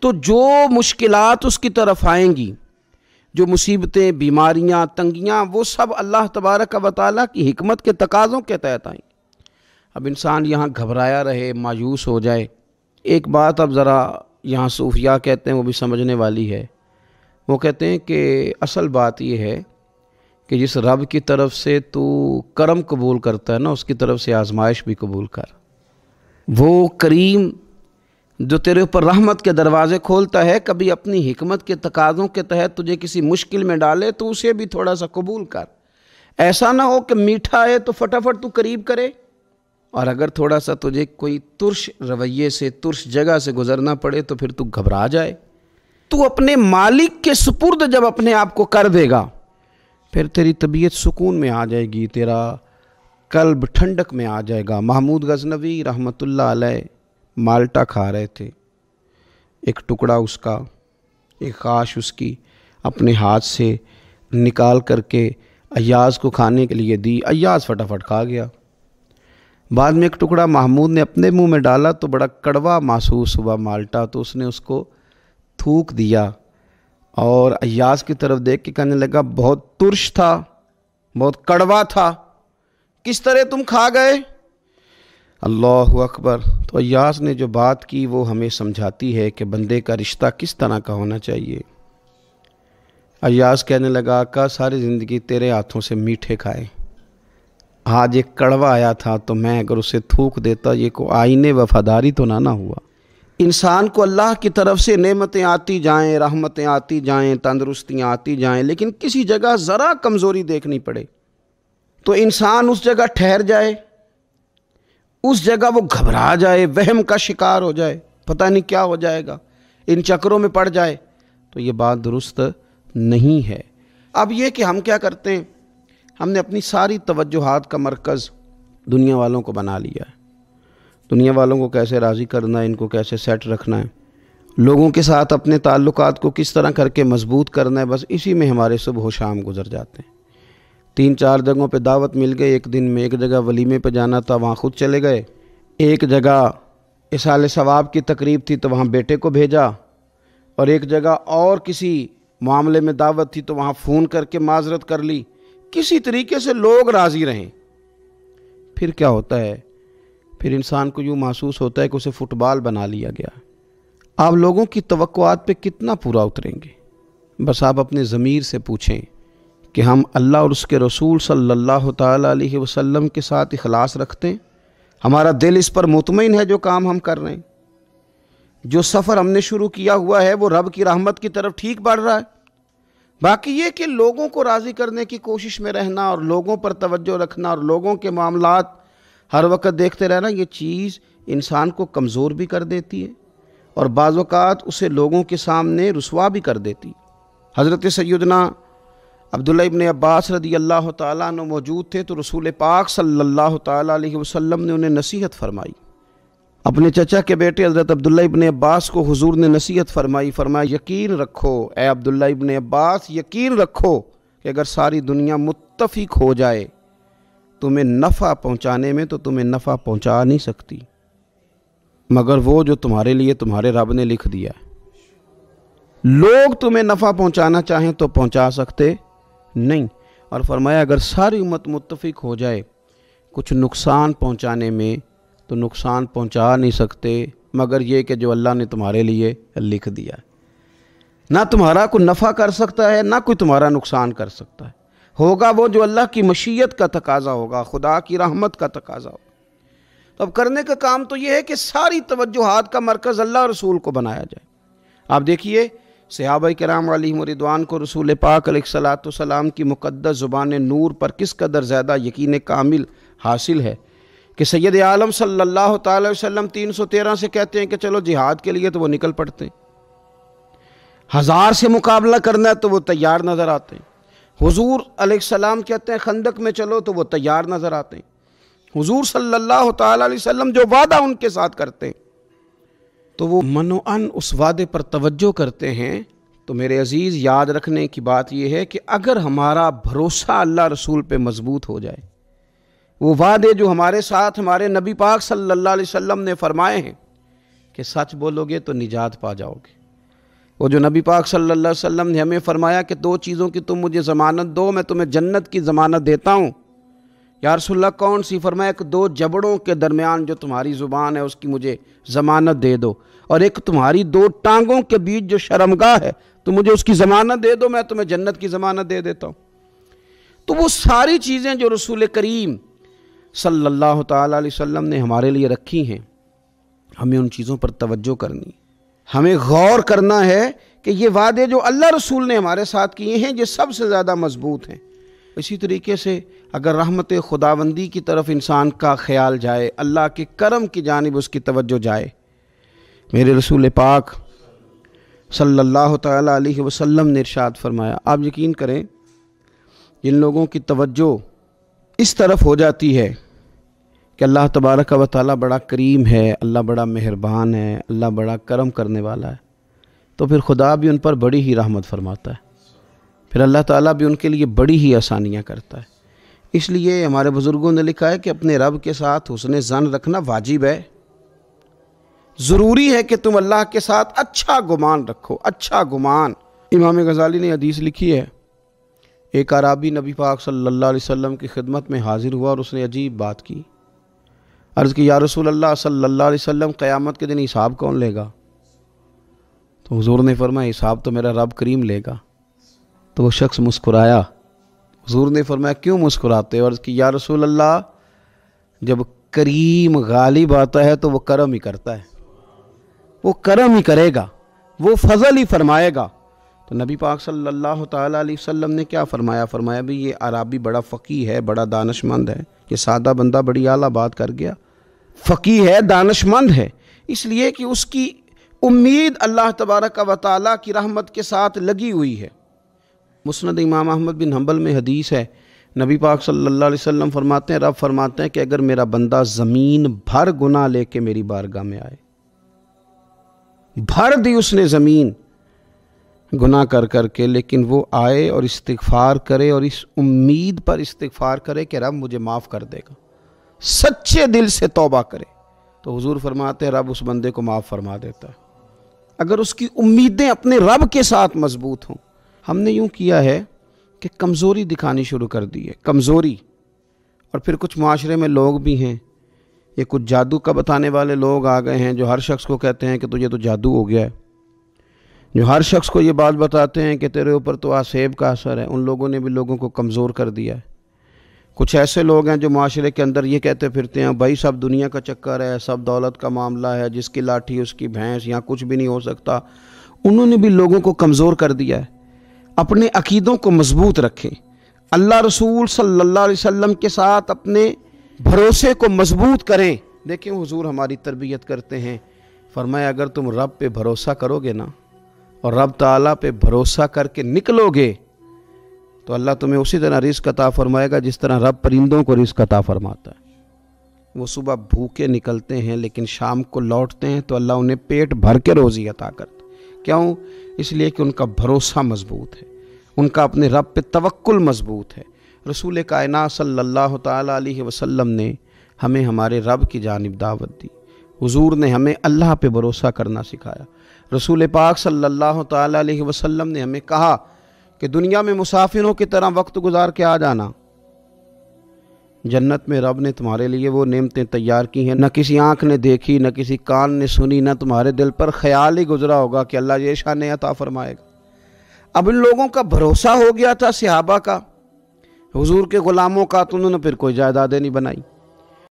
تو جو مشکلات اس کی طرف آئیں گی، جو مصیبتیں، بیماریاں، تنگیاں، وہ سب اللہ تبارک و تعالیٰ کی حکمت کے تقاضوں کے تحت آئیں گی۔ اب انسان یہاں گھبرایا رہے، مایوس ہو جائے۔ ایک بات اب ذرا یہاں صوفیاء کہتے ہیں، وہ بھی سمجھنے والی ہے۔ وہ کہتے ہیں کہ اصل بات یہ ہے کہ جس رب کی طرف سے تو کرم قبول کرتا ہے نا، اس کی طرف سے آزمائش بھی قبول کر۔ وہ کریم جو تیرے اوپر رحمت کے دروازے کھولتا ہے، کبھی اپنی حکمت کے تقاضوں کے تحت تجھے کسی مشکل میں ڈالے تو اسے بھی تھوڑا سا قبول کر۔ ایسا نہ ہو کہ میٹھا ہے تو فٹافٹ تو قریب کرے، اور اگر تھوڑا سا تجھے کوئی ترش رویے سے، ترش جگہ سے گزرنا پڑے تو پھر تو گھبرا جائے۔ تو اپنے مالک کے سپرد جب اپنے آپ کو کر دے گا، پھر تیری طبیعت سکون میں آ جائے گی، تیرا قلب ٹھنڈک میں آ جائے گا۔ محمود غزنوی رحمۃ اللہ علیہ مالٹا کھا رہے تھے، ایک ٹکڑا اس کا، ایک خاش اس کی اپنے ہاتھ سے نکال کر کے ایاز کو کھانے کے لیے دی، ایاز فٹافٹ کھا گیا۔ بعد میں ایک ٹکڑا محمود نے اپنے منہ میں ڈالا تو بڑا کڑوا محسوس ہوا مالٹا، تو اس نے اس کو تھوک دیا اور ایاز کی طرف دیکھ کے کہنے لگا بہت ترش تھا، بہت کڑوا تھا، کس طرح تم کھا گئے؟ اللہ اکبر۔ تو ایاز نے جو بات کی وہ ہمیں سمجھاتی ہے کہ بندے کا رشتہ کس طرح کا ہونا چاہیے۔ ایاز کہنے لگا آقا ساری زندگی تیرے ہاتھوں سے میٹھے کھائے، آج ایک کڑوا آیا تھا تو میں اگر اسے تھوک دیتا، یہ کو آئینے وفاداری تو نہ ہوا۔ انسان کو اللہ کی طرف سے نعمتیں آتی جائیں، رحمتیں آتی جائیں، تندرستیاں آتی جائیں، لیکن کسی جگہ ذرا کمزوری دیکھنی پڑے تو انسان اس جگہ ٹھہر جائے، اس جگہ وہ گھبرا جائے، وہم کا شکار ہو جائے، پتہ نہیں کیا ہو جائے گا، ان چکروں میں پڑ جائے، تو یہ بات درست نہیں ہے۔ اب یہ کہ ہم کیا کرتے ہیں، ہم نے اپنی ساری توجہات کا مرکز دنیا والوں کو بنا لیا ہے۔ دنیا والوں کو کیسے راضی کرنا ہے، ان کو کیسے سیٹ رکھنا ہے، لوگوں کے ساتھ اپنے تعلقات کو کس طرح کر کے مضبوط کرنا ہے، بس اسی میں ہمارے صبح و شام گزر جاتے ہیں۔ 3-4 جگہوں پہ دعوت مل گئی ایک دن میں، ایک جگہ ولیمے پہ جانا تھا وہاں خود چلے گئے، ایک جگہ اصال ثواب کی تقریب تھی تو وہاں بیٹے کو بھیجا، اور ایک جگہ اور کسی معاملے میں دعوت تھی تو وہاں فون کر کے معذرت کر لی۔ کسی طریقے سے لوگ راضی رہیں۔ پھر کیا ہوتا ہے، پھر انسان کو یوں محسوس ہوتا ہے کہ اسے فٹ بال بنا لیا گیا۔ آپ لوگوں کی توقعات پہ کتنا پورا اتریں گے؟ بس آپ اپنے ضمیر سے پوچھیں کہ ہم اللہ اور اس کے رسول صلی اللہ تعالیٰ علیہ وسلم کے ساتھ اخلاص رکھتے ہیں، ہمارا دل اس پر مطمئن ہے جو کام ہم کر رہے ہیں، جو سفر ہم نے شروع کیا ہوا ہے وہ رب کی رحمت کی طرف ٹھیک بڑھ رہا ہے۔ باقی یہ کہ لوگوں کو راضی کرنے کی کوشش میں رہنا اور لوگوں پر توجہ رکھنا اور لوگوں کے معاملات ہر وقت دیکھتے رہنا، یہ چیز انسان کو کمزور بھی کر دیتی ہے اور بعض اوقات اسے لوگوں کے سامنے رسوا بھی کر دیتی۔ حضرت سیدنا عبداللہ ابن عباس رضی اللہ تعالیٰ عنہ موجود تھے تو رسول پاک صلی اللہ تعالیٰ علیہ وسلم نے انہیں نصیحت فرمائی۔ اپنے چچا کے بیٹے حضرت عبداللہ ابن عباس کو حضور نے نصیحت فرمائی، فرمایا یقین رکھو اے عبداللہ ابن عباس، یقین رکھو کہ اگر ساری دنیا متفق ہو جائے تمہیں نفع پہنچانے میں تو تمہیں نفع پہنچا نہیں سکتی مگر وہ جو تمہارے لیے تمہارے رب نے لکھ دیا ہے۔ لوگ تمہیں نفع پہنچانا چاہیں تو پہنچا سکتے نہیں، اور فرمایا اگر ساری امت متفق ہو جائے کچھ نقصان پہنچانے میں تو نقصان پہنچا نہیں سکتے مگر یہ کہ جو اللہ نے تمہارے لیے لکھ دیا ہے۔ نہ تمہارا کوئی نفع کر سکتا ہے، نہ کوئی تمہارا نقصان کر سکتا ہے، ہوگا وہ جو اللہ کی مشیت کا تقاضا ہوگا، خدا کی رحمت کا تقاضا ہوگا۔ تو اب کرنے کا کام تو یہ ہے کہ ساری توجہات کا مرکز اللہ رسول کو بنایا جائے۔ آپ دیکھیے صحابہ کرام علیہم رضوان کو رسول پاک علیہ الصلوۃ والسلام کی مقدس زبان نور پر کس قدر زیادہ یقین کامل حاصل ہے کہ سید عالم صلی اللہ تعالی وسلم 313 سے کہتے ہیں کہ چلو جہاد کے لیے تو وہ نکل پڑتے ہیں، 1000 سے مقابلہ کرنا ہے تو وہ تیار نظر آتے ہیں۔ حضور علیہ السلام کہتے ہیں خندق میں چلو تو وہ تیار نظر آتے ہیں۔ حضور صلی اللہ تعالی علیہ وسلم جو وعدہ ان کے ساتھ کرتے ہیں تو وہ منوعاً اس وعدے پر توجہ کرتے ہیں۔ تو میرے عزیز یاد رکھنے کی بات یہ ہے کہ اگر ہمارا بھروسہ اللہ رسول پہ مضبوط ہو جائے، وہ وعدے جو ہمارے ساتھ ہمارے نبی پاک صلی اللہ علیہ وسلم نے فرمائے ہیں کہ سچ بولو گے تو نجات پا جاؤ گے، وہ جو نبی پاک صلی اللہ علیہ وسلم نے ہمیں فرمایا کہ 2 چیزوں کی تم مجھے ضمانت دو، میں تمہیں جنت کی ضمانت دیتا ہوں۔ یا رسول اللہ کون سی؟ فرمایا کہ 2 جبڑوں کے درمیان جو تمہاری زبان ہے اس کی مجھے ضمانت دے دو، اور ایک تمہاری 2 ٹانگوں کے بیچ جو شرمگاہ ہے تو مجھے اس کی ضمانت دے دو، میں تمہیں جنت کی ضمانت دے دیتا ہوں۔ تو وہ ساری چیزیں جو رسول کریم صلی اللہ تعالیٰ علیہ وسلم نے ہمارے لیے رکھی ہیں، ہمیں ان چیزوں پر توجہ کرنی، ہمیں غور کرنا ہے کہ یہ وعدے جو اللہ رسول نے ہمارے ساتھ کیے ہیں یہ سب سے زیادہ مضبوط ہیں۔ اسی طریقے سے اگر رحمت خداوندی کی طرف انسان کا خیال جائے، اللہ کے کرم کی جانب اس کی توجہ جائے، میرے رسول پاک صلی اللہ تعالیٰ علیہ وسلم نے ارشاد فرمایا، آپ یقین کریں جن لوگوں کی توجہ اس طرف ہو جاتی ہے کہ اللہ تبارک و تعالیٰ بڑا کریم ہے، اللہ بڑا مہربان ہے، اللہ بڑا کرم کرنے والا ہے، تو پھر خدا بھی ان پر بڑی ہی رحمت فرماتا ہے، پھر اللہ تعالیٰ بھی ان کے لیے بڑی ہی آسانیاں کرتا ہے۔ اس لیے ہمارے بزرگوں نے لکھا ہے کہ اپنے رب کے ساتھ حسن ظن رکھنا واجب ہے، ضروری ہے کہ تم اللہ کے ساتھ اچھا گمان رکھو، اچھا گمان۔ امام غزالی نے حدیث لکھی ہے، ایک اعرابی نبی پاک صلی اللہ علیہ وسلم کی خدمت میں حاضر ہوا اور اس نے عجیب بات کی، عرض کی یا رسول اللہ صلی اللہ علیہ وسلم قیامت کے دن حساب کون لے گا؟ تو حضور نے فرمایا حساب تو میرا رب کریم لے گا۔ تو وہ شخص مسکرایا، حضور نے فرمایا کیوں مسکراتے ہو؟ عرض کی یا رسول اللہ جب کریم غالب آتا ہے تو وہ کرم ہی کرتا ہے، وہ کرم ہی کرے گا، وہ فضل ہی فرمائے گا۔ تو نبی پاک صلی اللہ تعالیٰ علیہ وسلم نے کیا فرمایا؟ فرمایا بھی یہ عربی بڑا فقیہ ہے، بڑا دانش مند ہے، یہ سادہ بندہ بڑی اعلیٰ بات کر گیا، فقیہ ہے، دانش مند ہے، اس لیے کہ اس کی امید اللہ تبارک و تعالیٰ کی رحمت کے ساتھ لگی ہوئی ہے۔ مسند امام احمد بن حنبل میں حدیث ہے، نبی پاک صلی اللہ علیہ وسلم فرماتے ہیں، رب فرماتے ہیں کہ اگر میرا بندہ زمین بھر گناہ لے کے میری بارگاہ میں آئے، بھر دی اس نے زمین گناہ کر کر کے، لیکن وہ آئے اور استغفار کرے اور اس امید پر استغفار کرے کہ رب مجھے معاف کر دے گا، سچے دل سے توبہ کرے، تو حضور فرماتے ہیں رب اس بندے کو معاف فرما دیتا ہے، اگر اس کی امیدیں اپنے رب کے ساتھ مضبوط ہوں۔ ہم نے یوں کیا ہے کہ کمزوری دکھانی شروع کر دی ہے، کمزوری، اور پھر کچھ معاشرے میں لوگ بھی ہیں، یہ کچھ جادو کا بتانے والے لوگ آ گئے ہیں جو ہر شخص کو کہتے ہیں کہ تجھے تو جادو ہو گیا ہے، جو ہر شخص کو یہ بات بتاتے ہیں کہ تیرے اوپر تو آسیب کا اثر ہے۔ ان لوگوں نے بھی لوگوں کو کمزور کر دیا ہے۔ کچھ ایسے لوگ ہیں جو معاشرے کے اندر یہ کہتے پھرتے ہیں بھائی سب دنیا کا چکر ہے، سب دولت کا معاملہ ہے، جس کی لاٹھی اس کی بھینس، یہاں کچھ بھی نہیں ہو سکتا۔ انہوں نے بھی لوگوں کو کمزور کر دیا ہے۔ اپنے عقیدوں کو مضبوط رکھیں، اللہ رسول صلی اللہ علیہ وسلم کے ساتھ اپنے بھروسے کو مضبوط کریں۔ دیکھیں حضور ہماری تربیت کرتے ہیں، فرمایا اگر تم رب پہ بھروسہ کرو گے نا اور رب تعالیٰ پہ بھروسہ کر کے نکلو گے تو اللہ تمہیں اسی طرح رزق عطا فرمائے گا جس طرح رب پرندوں کو رزق عطا فرماتا ہے۔ وہ صبح بھوکے نکلتے ہیں لیکن شام کو لوٹتے ہیں تو اللہ انہیں پیٹ بھر کے روزی عطا کرتا ہے۔ کیوں؟ اس لیے کہ ان کا بھروسہ مضبوط ہے، ان کا اپنے رب پہ توکل مضبوط ہے۔ رسول کائنات صلی اللہ تعالیٰ علیہ وسلم نے ہمیں ہمارے رب کی جانب دعوت دی، حضور نے ہمیں اللہ پہ بھروسہ کرنا سکھایا۔ رسول پاک صلی اللہ تعالیٰ علیہ وسلم نے ہمیں کہا کہ دنیا میں مسافروں کی طرح وقت گزار کے آ جانا، جنت میں رب نے تمہارے لیے وہ نعمتیں تیار کی ہیں نہ کسی آنکھ نے دیکھی، نہ کسی کان نے سنی، نہ تمہارے دل پر خیال ہی گزرا ہوگا کہ اللہ یہ شان عطا فرمائے گا۔ اب ان لوگوں کا بھروسہ ہو گیا تھا صحابہ کا، حضور کے غلاموں کا، تو انہوں نے پھر کوئی جائیدادیں نہیں بنائی۔